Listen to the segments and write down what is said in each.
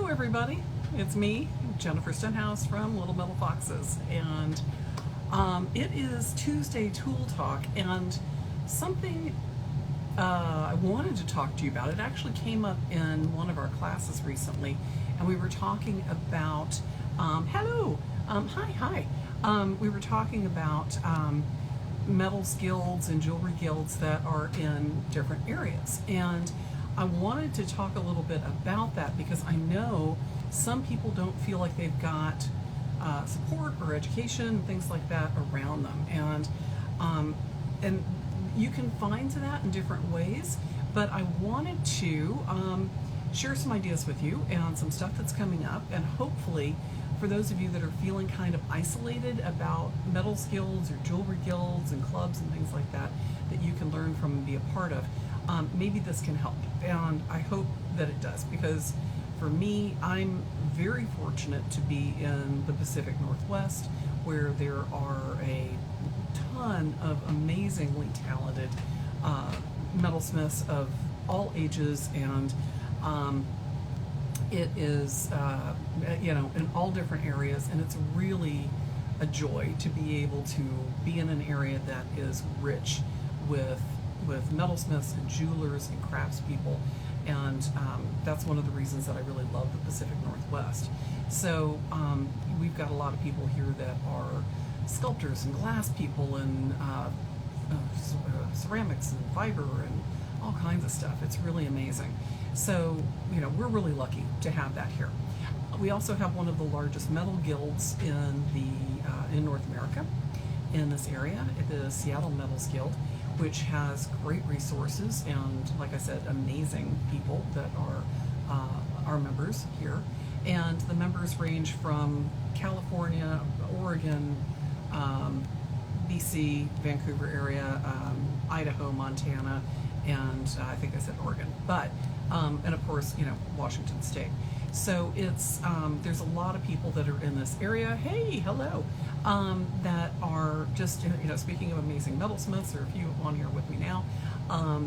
everybody. It's me, Jennifer Stenhouse from Little Metal Foxes, and it is Tuesday Tool Talk, and something I wanted to talk to you about. It actually came up in one of our classes recently, and we were talking about, hi. We were talking about metals guilds and jewelry guilds that are in different areas, and I wanted to talk a little bit about that because I know some people don't feel like they've got support or education, things like that around them, and you can find that in different ways. But I wanted to share some ideas with you and some stuff that's coming up, and hopefully for those of you that are feeling kind of isolated about metals guilds or jewelry guilds and clubs and things like that that you can learn from and be a part of. Maybe this can help, and I hope that it does, because for me, I'm very fortunate to be in the Pacific Northwest, where there are a ton of amazingly talented metalsmiths of all ages, and it is in all different areas, and it's really a joy to be able to be in an area that is rich with metalsmiths and jewelers and craftspeople, and that's one of the reasons that I really love the Pacific Northwest. So we've got a lot of people here that are sculptors and glass people and ceramics and fiber and all kinds of stuff. It's really amazing. So we're really lucky to have that here. We also have one of the largest metal guilds in North America in this area, the Seattle Metals Guild, which has great resources and, like I said, amazing people that are our members here. And the members range from California, Oregon, BC, Vancouver area, Idaho, Montana, and I think I said Oregon, but and of course, Washington State. So it's there's a lot of people that are in this area. Hey, hello. That are just, speaking of amazing metalsmiths, there are a few on here with me now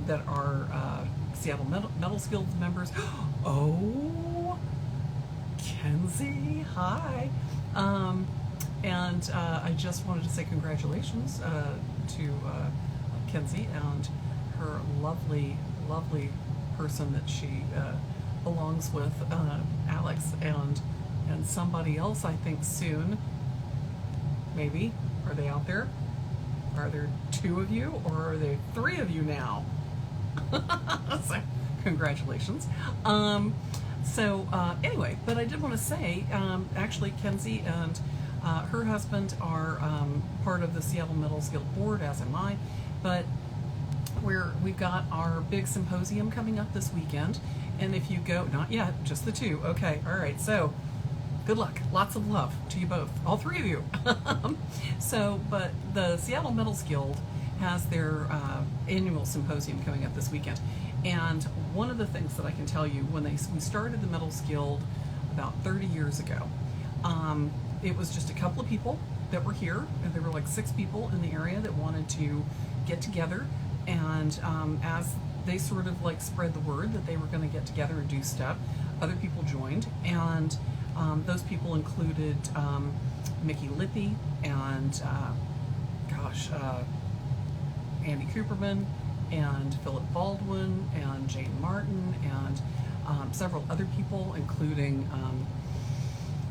that are Seattle Metals Guild members. Oh, Kenzie, hi. And I just wanted to say congratulations to Kenzie and her lovely person that she belongs with, Alex, and somebody else, I think, soon. Maybe. Are they out there? Are there 2 of you, or are there 3 of you now? So, congratulations. Anyway, but I did want to say, actually, Kenzie and her husband are part of the Seattle Metals Guild board, as am I, but we've got our big symposium coming up this weekend, and if you go, not yet, just the 2, okay, all right, so good luck. Lots of love to you both, all 3 of you. But the Seattle Metals Guild has their annual symposium coming up this weekend. And one of the things that I can tell you, when we started the Metals Guild about 30 years ago, it was just a couple of people that were here, and there were like 6 people in the area that wanted to get together. And as they sort of like spread the word that they were going to get together and do stuff, other people joined, and those people included Mickey Lippy and Andy Cooperman and Philip Baldwin and Jane Martin and several other people, including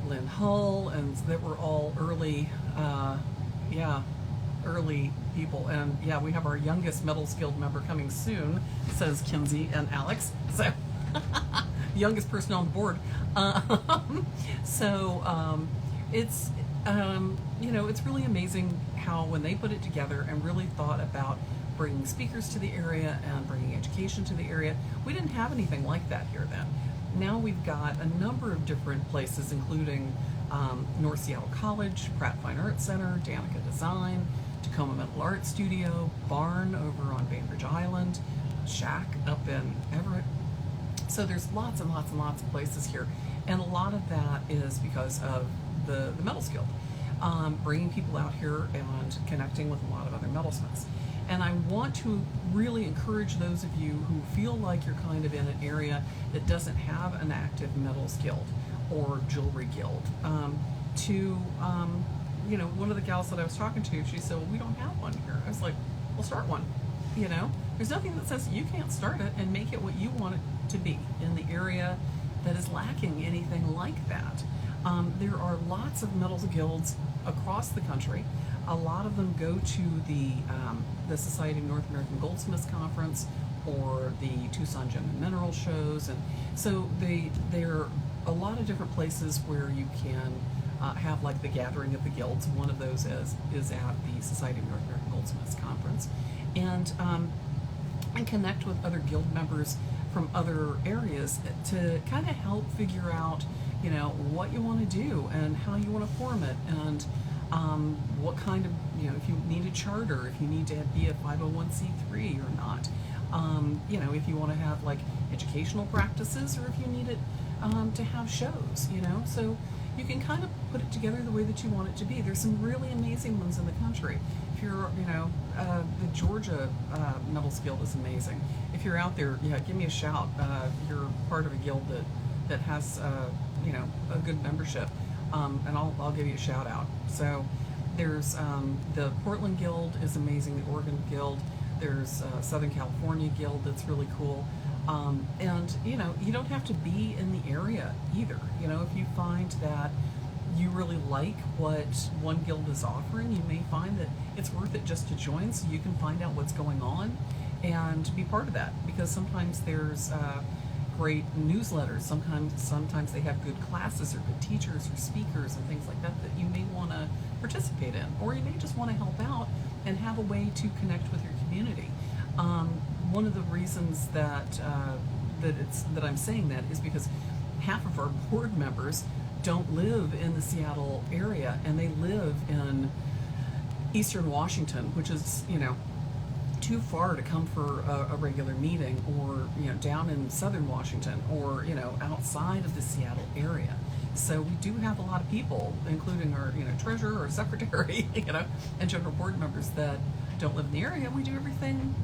Lynn Hull, and that were all early people. And we have our youngest Metals Guild member coming soon, says Kinsey and Alex. So youngest person on the board. It's really amazing how when they put it together and really thought about bringing speakers to the area and bringing education to the area, we didn't have anything like that here then. Now we've got a number of different places, including North Seattle College, Pratt Fine Arts Center, Danica Design, Tacoma Metal Art Studio, Barn over on Bainbridge Island, Shack up in Everett. So there's lots and lots and lots of places here, and a lot of that is because of the Metals Guild, bringing people out here and connecting with a lot of other metalsmiths. And I want to really encourage those of you who feel like you're kind of in an area that doesn't have an active metals guild or jewelry guild, one of the gals that I was talking to, she said, well, we don't have one here. I was like, well, start one. There's nothing that says you can't start it and make it what you want it to be in the area that is lacking anything like that. There are lots of metals guilds across the country. A lot of them go to the Society of North American Goldsmiths Conference or the Tucson Gem and Mineral shows, and so there are a lot of different places where you can have like the gathering of the guilds. One of those is at the Society of North American Goldsmiths Conference, and connect with other guild members from other areas to kind of help figure out what you want to do and how you want to form it, and what kind of, if you need a charter, if you need to be a 501c3 or not, if you want to have like educational practices, or if you need it to have shows, so you can kind of put it together the way that you want it to be. There's some really amazing ones in the country. If you're, the Georgia Metals Guild is amazing. If you're out there, give me a shout. If you're part of a guild that has, a good membership, and I'll give you a shout out. So there's the Portland Guild is amazing, the Oregon Guild. There's Southern California Guild that's really cool. And you don't have to be in the area either. If you find that you really like what one guild is offering, you may find that it's worth it just to join so you can find out what's going on and be part of that, because sometimes there's great newsletters, sometimes they have good classes or good teachers or speakers and things like that that you may want to participate in, or you may just want to help out and have a way to connect with your community. One of the reasons that I'm saying that is because half of our board members don't live in the Seattle area, and they live in Eastern Washington, which is too far to come for a regular meeting, or down in Southern Washington, or outside of the Seattle area. So we do have a lot of people, including our treasurer or secretary, and general board members that don't live in the area. We do everything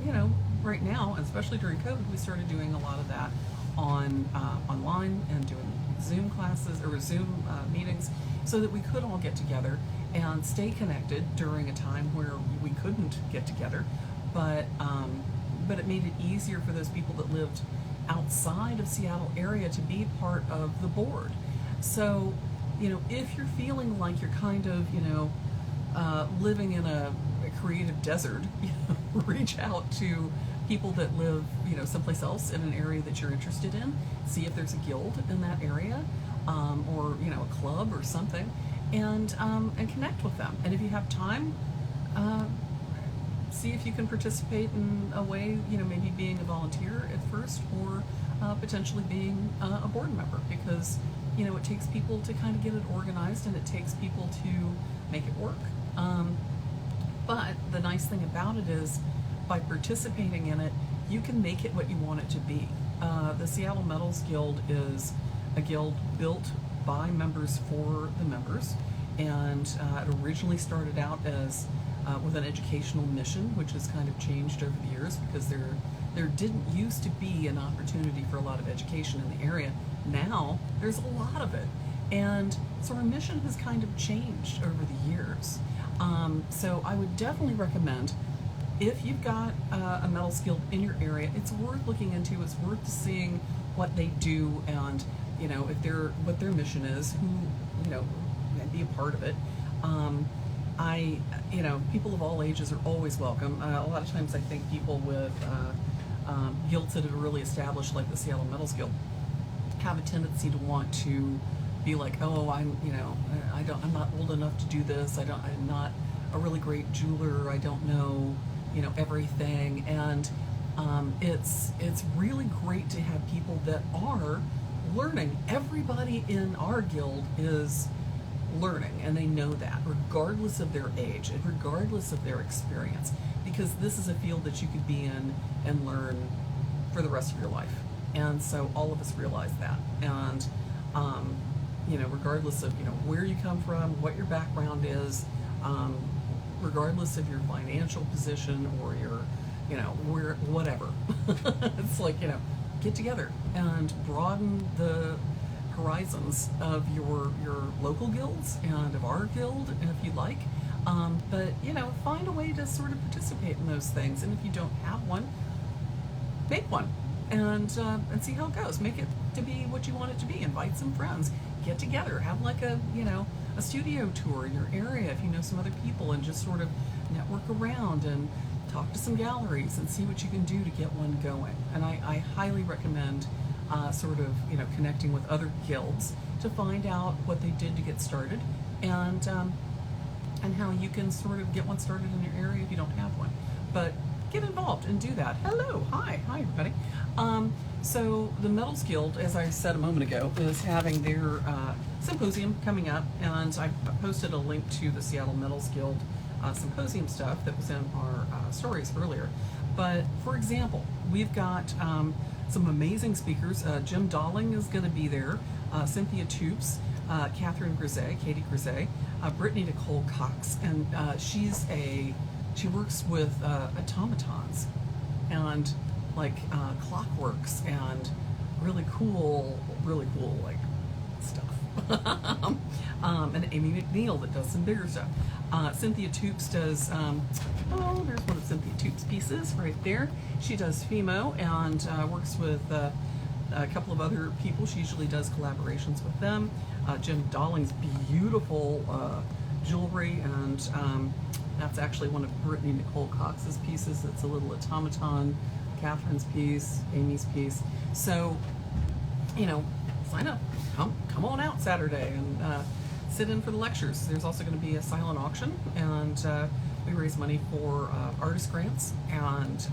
right now, especially during COVID. We started doing a lot of that online and doing Zoom classes or Zoom meetings, so that we could all get together and stay connected during a time where we couldn't get together. But it made it easier for those people that lived outside of Seattle area to be part of the board. So, if you're feeling like you're kind of, living in a creative desert, reach out to people that live, someplace else in an area that you're interested in. See if there's a guild in that area, or a club or something, and connect with them. And if you have time, see if you can participate in a way, maybe being a volunteer at first, or potentially being a board member, because it takes people to kind of get it organized, and it takes people to make it work. But the nice thing about it is, by participating in it, you can make it what you want it to be. The Seattle Metals Guild is a guild built by members for the members, and it originally started out as with an educational mission, which has kind of changed over the years, because there didn't used to be an opportunity for a lot of education in the area. Now there's a lot of it, and so our mission has kind of changed over the years. So I would definitely recommend, if you've got a metals guild in your area, it's worth looking into. It's worth seeing what they do, and if what their mission is, and be a part of it. People of all ages are always welcome. A lot of times I think people with guilds that have really established, like the Seattle Metals Guild, have a tendency to want to be like, oh, I'm not old enough to do this. I'm not a really great jeweler. I don't know, everything. And it's really great to have people that are learning. Everybody in our guild is learning, and they know that, regardless of their age and regardless of their experience, because this is a field that you could be in and learn for the rest of your life. And so all of us realize that. And regardless of where you come from, what your background is, regardless of your financial position or your, where, whatever. It's like, get together and broaden the horizons of your local guilds and of our guild, if you like. But find a way to sort of participate in those things. And if you don't have one, make one, and see how it goes. Make it to be what you want it to be. Invite some friends, get together, have like a studio tour in your area if you know some other people, and just sort of network around and talk to some galleries and see what you can do to get one going. And I highly recommend sort of connecting with other guilds to find out what they did to get started, and how you can sort of get one started in your area if you don't have one. But get involved and do that. Hello, hi everybody. So the Metals Guild, as I said a moment ago, is having their symposium coming up, and I posted a link to the Seattle Metals Guild symposium stuff that was in our stories earlier. But for example, we've got some amazing speakers. Jim Dolling is going to be there, Cynthia Toops, Catherine Grisey, Katie Grisey, Brittany Nicole Cox, and she works with automatons and like clockworks and really cool like stuff. And Amy McNeil that does some bigger stuff. Cynthia Toops does, there's one of Cynthia Toops' pieces right there. She does FEMO and works with a couple of other people. She usually does collaborations with them. Jim Dolling's beautiful jewelry, and that's actually one of Brittany Nicole Cox's pieces. It's a little automaton, Catherine's piece, Amy's piece. So, sign up. Come on out Saturday and sit in for the lectures. There's also going to be a silent auction, and we raise money for artist grants, and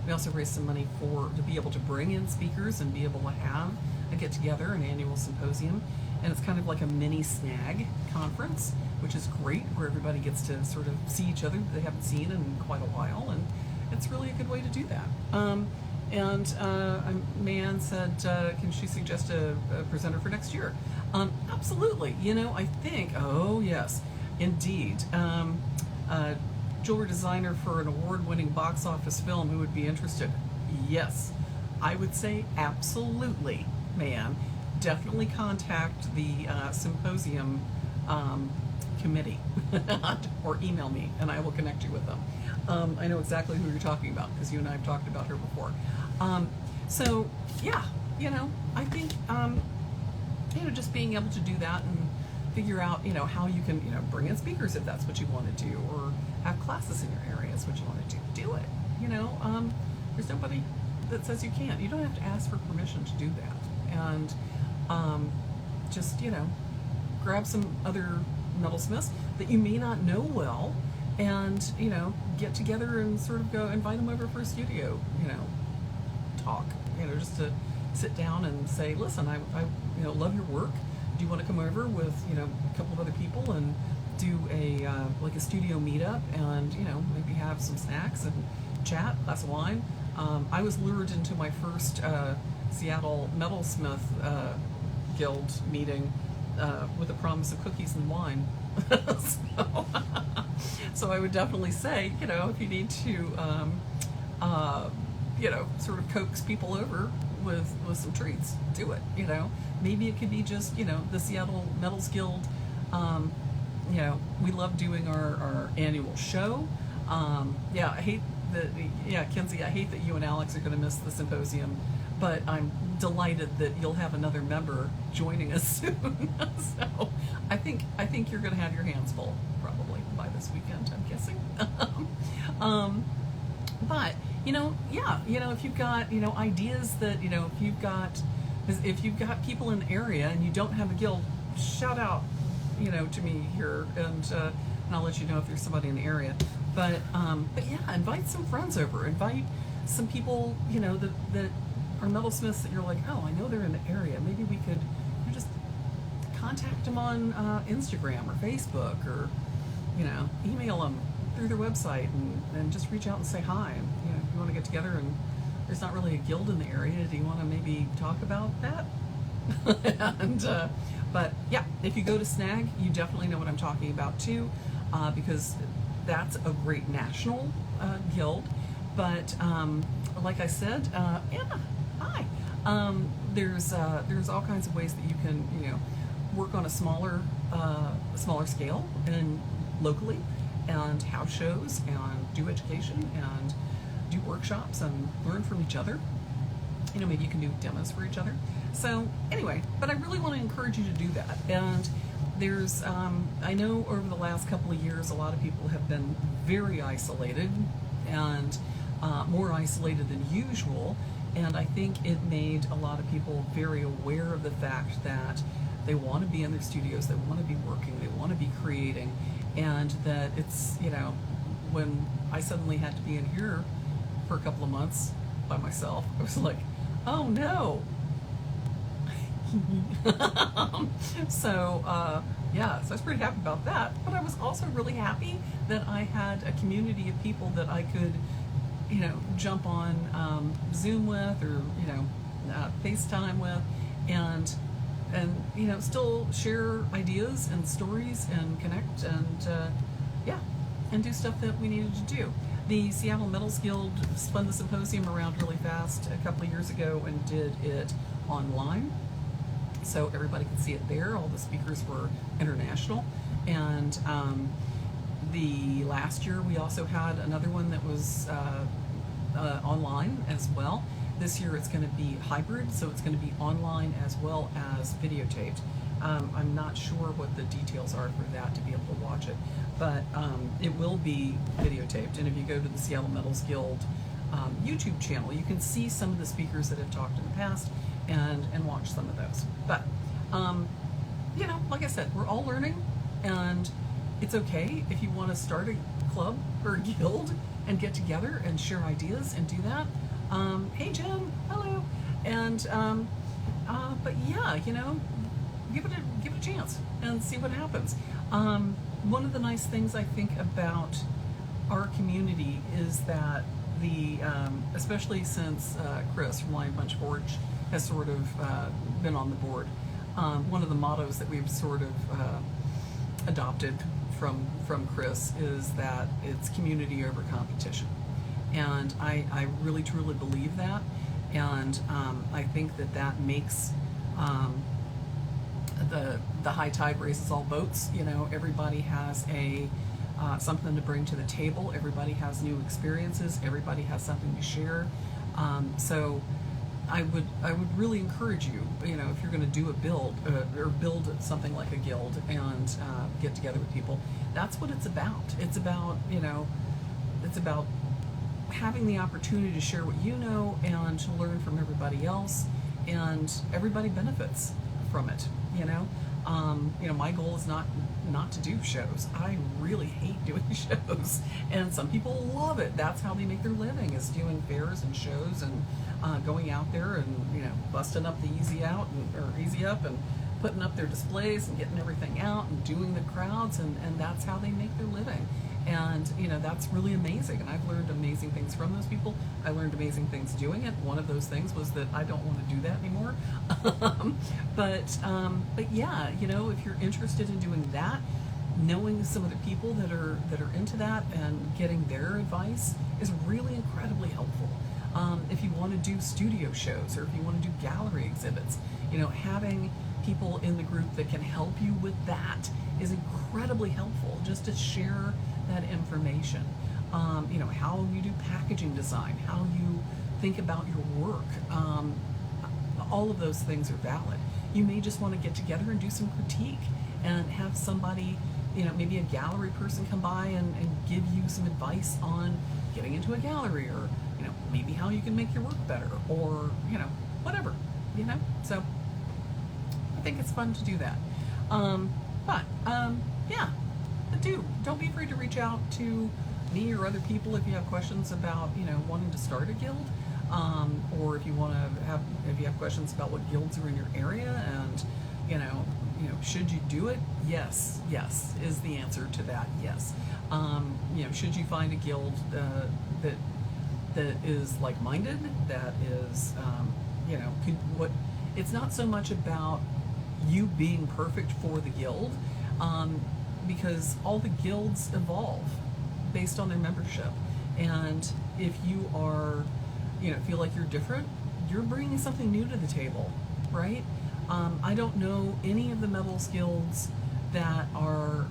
we also raise some money to be able to bring in speakers and be able to have a get-together, an annual symposium. And it's kind of like a mini SNAG conference, which is great, where everybody gets to sort of see each other that they haven't seen in quite a while, and it's really a good way to do that. A man said, can she suggest a presenter for next year? Absolutely. I think, oh yes, indeed. Jewelry designer for an award-winning box office film who would be interested? Yes, I would say absolutely, man. Definitely contact the symposium committee or email me, and I will connect you with them. I know exactly who you're talking about because you and I have talked about her before. So yeah, I think just being able to do that and figure out how you can bring in speakers if that's what you want to do, or have classes in your area is what you want to do it. There's nobody that says you can't. You don't have to ask for permission to do that. And just grab some other metalsmiths that you may not know well, and get together and sort of go invite them over for a studio talk, just to sit down and say, listen, I love your work. Do you want to come over with a couple of other people and do a like a studio meetup, and maybe have some snacks and chat, glass of wine. I was lured into my first Seattle Metalsmith Guild meeting with the promise of cookies and wine. So I would definitely say, if you need to, sort of coax people over with some treats, do it. Maybe it could be just, the Seattle Metals Guild. We love doing our annual show. I hate that, Kenzie, I hate that you and Alex are going to miss the symposium, but I'm delighted that you'll have another member joining us soon. So I think you're going to have your hands full probably by this weekend, I'm guessing. But if you've got ideas that if you've got people in the area and you don't have a guild, shout out to me here, and I'll let you know if there's somebody in the area. But yeah, invite some friends over. Invite some people that are metalsmiths that you're like, oh, I know they're in the area. Maybe we could just contact them on Instagram or Facebook, or email them through their website, and just reach out and say hi. And if you want to get together and there's not really a guild in the area, do you want to maybe talk about that? And but yeah, if you go to Snag, you definitely know what I'm talking about too, because that's a great national guild. But like I said, Anna, hi. There's all kinds of ways that you can, work on a smaller scale and locally, and house shows and do education and do workshops and learn from each other. Maybe you can do demos for each other. So anyway, but I really want to encourage you to do that. And there's, I know over the last couple of years, a lot of people have been very isolated and more isolated than usual. And I think it made a lot of people very aware of the fact that they want to be in their studios, they want to be working, they want to be creating, and that it's, when I suddenly had to be in here for a couple of months by myself, I was like, oh no. So I was pretty happy about that, but I was also really happy that I had a community of people that I could, jump on Zoom with, or FaceTime with, and still share ideas and stories and connect and do stuff that we needed to do. The Seattle Metals Guild spun the symposium around really fast a couple of years ago and did it online, so everybody could see it there. All the speakers were international, and the last year we also had another one that was online as well. This year it's going to be hybrid, so it's going to be online as well as videotaped. I'm not sure what the details are for that to be able to watch it, but it will be videotaped. And if you go to the Seattle Metals Guild YouTube channel, you can see some of the speakers that have talked in the past and watch some of those. But like I said, we're all learning, and it's okay if you want to start a club or a guild and get together and share ideas and do that. Hey Jen, hello. And but yeah, give it a chance and see what happens. One of the nice things I think about our community is that especially since Chris from Lion Punch Forge has sort of been on the board, one of the mottos that we've sort of adopted from Chris is that it's community over competition. And I really truly believe that, and I think that makes the high tide raises all boats. Everybody has something to bring to the table. Everybody has new experiences. Everybody has something to share. So I would really encourage you, if you're going to do a build or build something like a guild and get together with people. That's what it's about. It's about it's about having the opportunity to share what you know and to learn from everybody else, and everybody benefits from it. My goal is not to do shows. I really hate doing shows, and some people love it. That's how they make their living, is doing fairs and shows and going out there and busting up the easy up and putting up their displays and getting everything out and doing the crowds, and that's how they make their living. And that's really amazing, and I've learned amazing things from those people. I learned amazing things doing it. One of those things was that I don't want to do that anymore. But yeah, if you're interested in doing that, knowing some of the people that are into that and getting their advice is really incredibly helpful. If you want to do studio shows, or if you want to do gallery exhibits, having people in the group that can help you with that is incredibly helpful, just to share that information. How you do packaging design, how you think about your work, all of those things are valid. You may just want to get together and do some critique and have somebody, maybe a gallery person come by and give you some advice on getting into a gallery, or maybe how you can make your work better, or whatever, so I think it's fun to do that. But don't be afraid to reach out to me or other people if you have questions about wanting to start a guild, or if you have questions about what guilds are in your area, and should you do it? Yes is the answer to that. Yes. Should you find a guild that is like-minded, that is it's not so much about you being perfect for the guild, because all the guilds evolve. based on their membership. And if you are, feel like you're different, you're bringing something new to the table, right? I don't know any of the metals guilds that are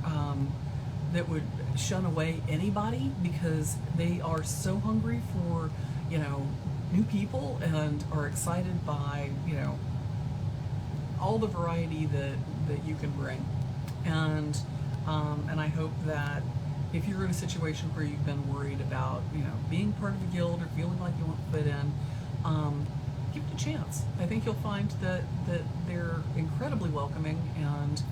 that would shun away anybody, because they are so hungry for new people, and are excited by all the variety that you can bring. And I hope that if you're in a situation where you've been worried about being part of a guild or feeling like you won't fit in, give it a chance. I think you'll find that they're incredibly welcoming, and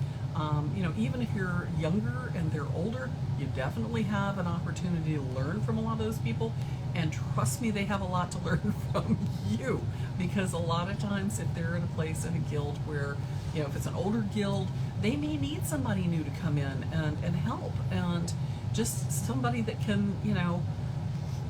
even if you're younger and they're older, you definitely have an opportunity to learn from a lot of those people. And trust me, they have a lot to learn from you, because a lot of times if they're in a place in a guild where, if it's an older guild, they may need somebody new to come in and help, and just somebody that can,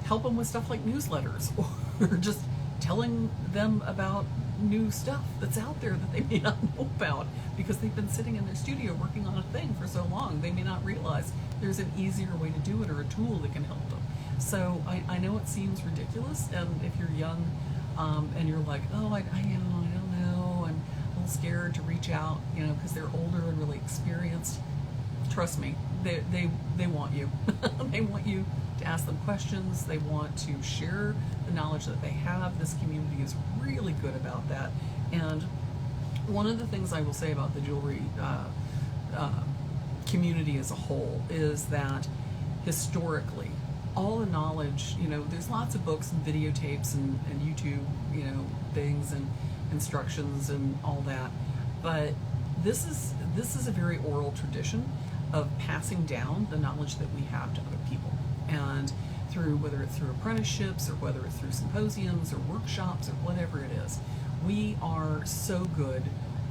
help them with stuff like newsletters, or just telling them about new stuff that's out there that they may not know about, because they've been sitting in their studio working on a thing for so long. They may not realize there's an easier way to do it, or a tool that can help them. So I know it seems ridiculous, and if you're young and you're like, oh, I don't know, I'm a little scared to reach out, because they're older and really experienced, trust me, they want you. They want you to ask them questions. They want to share the knowledge that they have. This community is really good about that. And one of the things I will say about the jewelry community as a whole is that historically, all the knowledge, there's lots of books and videotapes and YouTube, things and instructions and all that, but this is a very oral tradition of passing down the knowledge that we have to other people, and whether it's through apprenticeships, or whether it's through symposiums or workshops or whatever it is, we are so good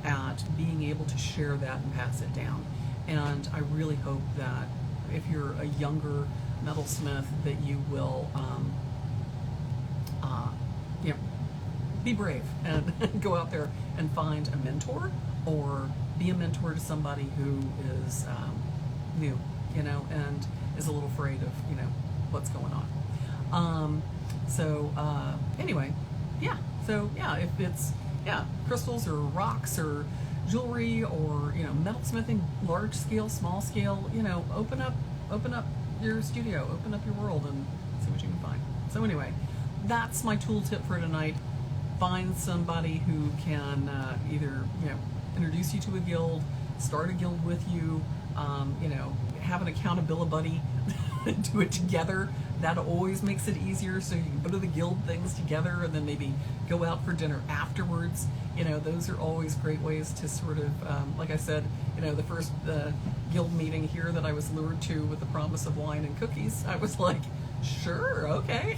at being able to share that and pass it down. And I really hope that if you're a younger metalsmith, that you will be brave and go out there and find a mentor, or be a mentor to somebody who is new, and is a little afraid of what's going on. Anyway, if it's crystals or rocks or jewelry, or metalsmithing, large scale, small scale, open up your studio, open up your world, and see what you can find. So anyway, that's my tool tip for tonight. Find somebody who can either introduce you to a guild, start a guild with you, have an accountability buddy, do it together. That always makes it easier, so you can go to the guild things together, and then maybe go out for dinner afterwards. Those are always great ways to sort of, like I said, the first guild meeting here that I was lured to with the promise of wine and cookies, I was like, sure, okay.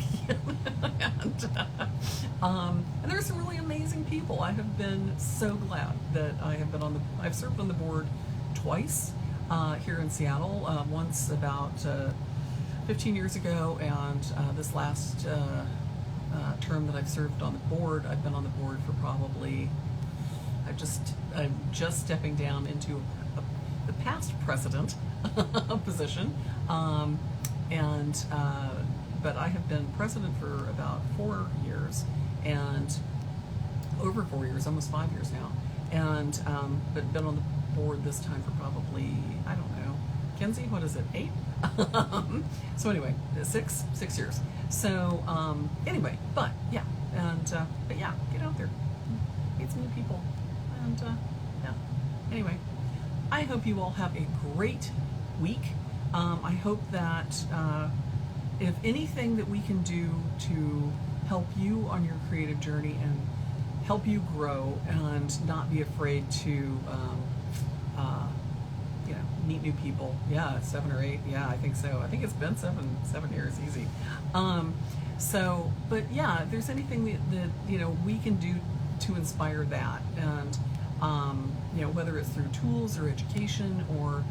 And there's some really amazing people. I have been so glad that I have been I've served on the board twice here in Seattle, once about 15 years ago, and this last term that I've served on the board, I've been on the board for probably, I'm just stepping down into the past president position, but I have been president for about 4 years, and over 4 years, almost 5 years now, and but been on the board this time for probably, I don't know, Kenzie, what is it, 8? So anyway, 6 years. So anyway, but yeah, get out there, meet some new people, and anyway, I hope you all have a great week. I hope that if anything that we can do to help you on your creative journey and help you grow and not be afraid to meet new people. 7 or 8. I think so. I think it's been 7 years, easy. But if there's anything that we can do to inspire that, and whether it's through tools or education, or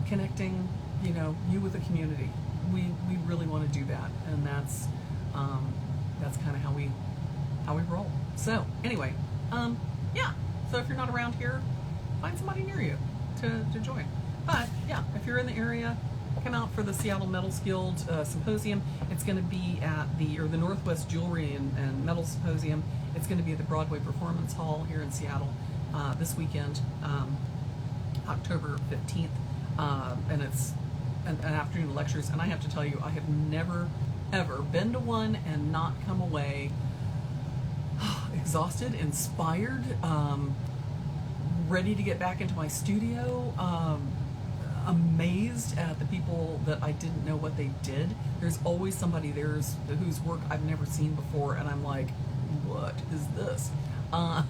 connecting you with the community, we really want to do that, and that's kind of how we roll. So anyway, so if you're not around here, find somebody near you to join. But if you're in the area, come out for the Seattle Metals Guild Symposium. It's going to be at the Northwest Jewelry and Metal Symposium. It's going to be at the Broadway Performance Hall here in Seattle this weekend, October 15th, and it's an afternoon of lectures. And I have to tell you, I have never ever been to one and not come away exhausted, inspired, ready to get back into my studio, amazed at the people that I didn't know what they did. There's always somebody there whose work I've never seen before, and I'm like, what is this? But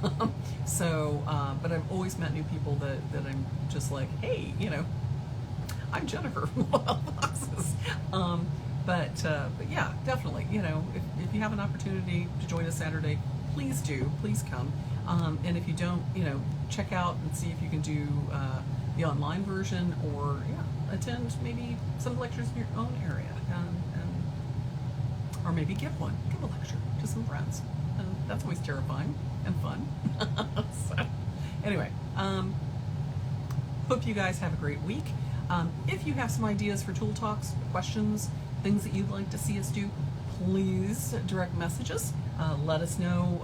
I've always met new people that I'm just like, hey, I'm Jennifer from Wild Foxes. But yeah, definitely, if you have an opportunity to join us Saturday, please do, please come. And if you don't, check out and see if you can do the online version, or attend maybe some lectures in your own area, or maybe give a lecture to some friends. And that's always terrifying and fun. So anyway, hope you guys have a great week. If you have some ideas for tool talks, questions, things that you'd like to see us do, please direct message us. Let us know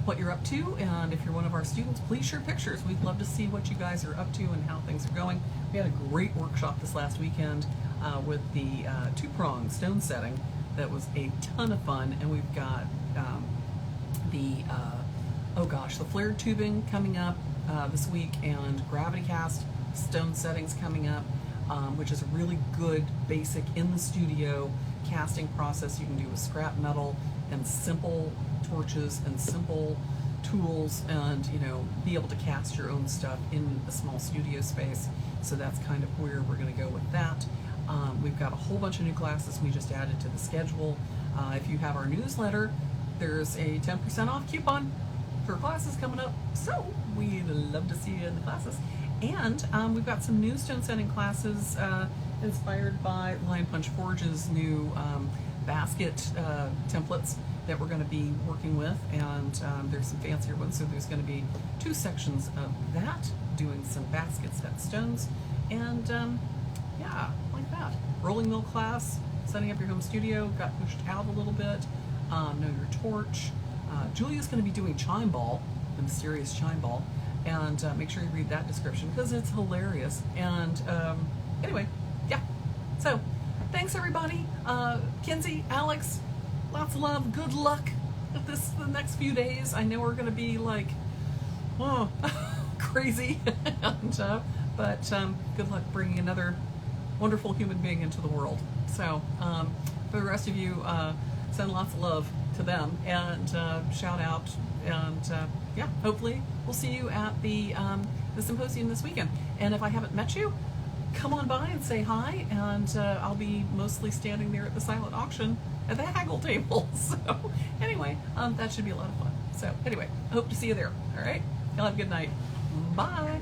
what you're up to, and if you're one of our students, please share pictures. We'd love to see what you guys are up to and how things are going. We had a great workshop this last weekend with the two-prong stone setting. That was a ton of fun, and we've got the flared tubing coming up this week, and gravity cast stone settings coming up, which is a really good basic in the studio casting process you can do with scrap metal and simple torches and simple tools, and be able to cast your own stuff in a small studio space. So that's kind of where we're going to go with that. We've got a whole bunch of new classes we just added to the schedule. If you have our newsletter, there's a 10% off coupon for classes coming up, so we'd love to see you in the classes. And we've got some new stone setting classes inspired by Lion Punch Forge's new basket templates that we're going to be working with, and there's some fancier ones, so there's going to be 2 sections of that, doing some basket set stones, and yeah, like that. Rolling mill class, setting up your home studio, got pushed out a little bit. Know your torch. Julia's going to be doing chime ball, the mysterious chime ball, and make sure you read that description because it's hilarious. And anyway, yeah. So thanks everybody. Kinsey, Alex, lots of love. Good luck with the next few days. I know we're going to be like, crazy, and but good luck bringing another wonderful human being into the world. So for the rest of you, send lots of love to them, and shout out, and yeah, hopefully we'll see you at the symposium this weekend. And if I haven't met you, come on by and say hi, and I'll be mostly standing there at the silent auction at the haggle table. So anyway, that should be a lot of fun. So anyway, I hope to see you there. All right, y'all have a good night. Bye.